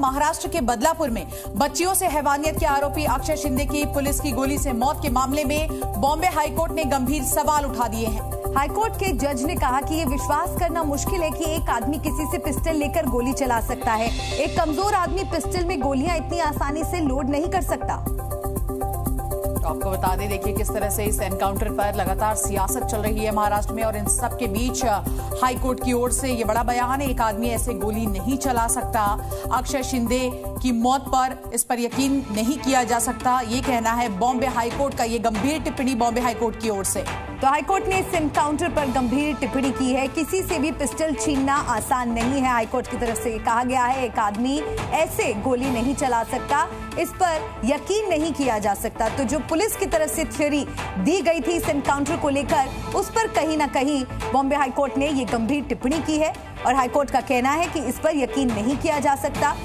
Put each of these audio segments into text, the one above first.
महाराष्ट्र के बदलापुर में बच्चियों से हैवानियत के आरोपी अक्षय शिंदे की पुलिस की गोली से मौत के मामले में बॉम्बे हाईकोर्ट ने गंभीर सवाल उठा दिए हैं। हाईकोर्ट के जज ने कहा कि ये विश्वास करना मुश्किल है कि एक आदमी किसी से पिस्टल लेकर गोली चला सकता है। एक कमजोर आदमी पिस्टल में गोलियां इतनी आसानी से लोड नहीं कर सकता। तो आपको बता दें, देखिए किस तरह से इस एनकाउंटर पर लगातार सियासत चल रही है महाराष्ट्र में, और इन सब के बीच हाईकोर्ट की ओर से ये बड़ा बयान है, एक आदमी ऐसे गोली नहीं चला सकता। अक्षय शिंदे की मौत पर इस पर यकीन नहीं किया जा सकता, ये कहना है बॉम्बे हाईकोर्ट का। ये गंभीर टिप्पणी बॉम्बे हाईकोर्ट की ओर से। तो हाईकोर्ट ने इस एनकाउंटर पर गंभीर टिप्पणी की है। किसी से भी पिस्टल छीनना आसान नहीं है। हाईकोर्ट की तरफ से कहा गया है एक आदमी ऐसे गोली नहीं चला सकता, इस पर यकीन नहीं किया जा सकता। तो जो पुलिस की तरफ से थ्योरी दी गई थी इस एनकाउंटर को लेकर, उस पर कहीं ना कहीं बॉम्बे हाईकोर्ट ने ये गंभीर टिप्पणी की है और हाईकोर्ट का कहना है कि इस पर यकीन नहीं किया जा सकता।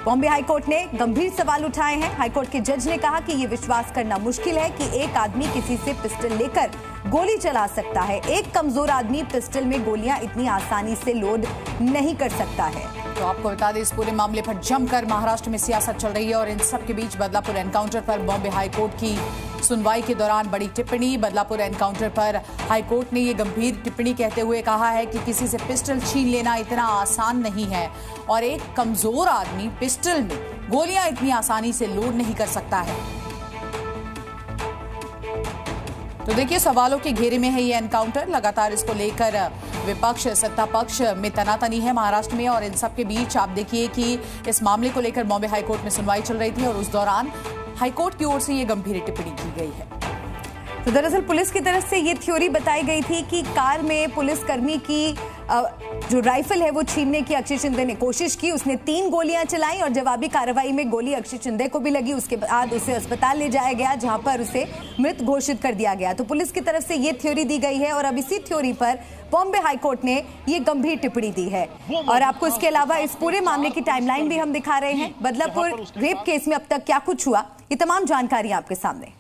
बॉम्बे हाईकोर्ट ने गंभीर सवाल उठाए हैं। हाईकोर्ट के जज ने कहा कि यह विश्वास करना मुश्किल है कि एक आदमी किसी से पिस्टल लेकर गोली चला सकता है। एक कमजोर आदमी पिस्टल में गोलियां इतनी आसानी से लोड नहीं कर सकता है। तो आपको बता दें, इस पूरे मामले पर जमकर महाराष्ट्र में सियासत चल रही है, और इन सब के बीच बदलापुर एनकाउंटर पर बॉम्बे हाईकोर्ट की सुनवाई के दौरान बड़ी टिप्पणी। बदलापुर एनकाउंटर पर हाईकोर्ट ने ये गंभीर टिप्पणी कहते हुए कहा है कि किसी से पिस्टल छीन लेना इतना आसान नहीं है, और एक कमजोर आदमी पिस्टल में गोलियां इतनी आसानी से लोड नहीं कर सकता है। तो देखिए, सवालों के घेरे में है ये एनकाउंटर। लगातार इसको लेकर विपक्ष सत्ता पक्ष में तनातनी है महाराष्ट्र में, और इन सब के बीच आप देखिए कि इस मामले को लेकर बॉम्बे हाईकोर्ट में सुनवाई चल रही थी, और उस दौरान हाईकोर्ट की ओर से ये गंभीर टिप्पणी की गई है। तो दरअसल पुलिस की तरफ से ये थ्योरी बताई गई थी कि कार में पुलिसकर्मी की जो राइफल है वो छीनने की अक्षय शिंदे ने कोशिश की। उसने 3 गोलियां चलाई और जवाबी कार्रवाई में गोली अक्षय शिंदे को भी लगी। उसके बाद उसे अस्पताल ले जाया गया, जहां पर उसे मृत घोषित कर दिया गया। तो पुलिस की तरफ से ये थ्योरी दी गई है, और अब इसी थ्योरी पर बॉम्बे हाईकोर्ट ने ये गंभीर टिप्पणी दी है। और आपको इसके अलावा इस पूरे मामले की टाइमलाइन भी हम दिखा रहे हैं। बदलापुर रेप केस में अब तक क्या कुछ हुआ, ये तमाम जानकारी आपके सामने।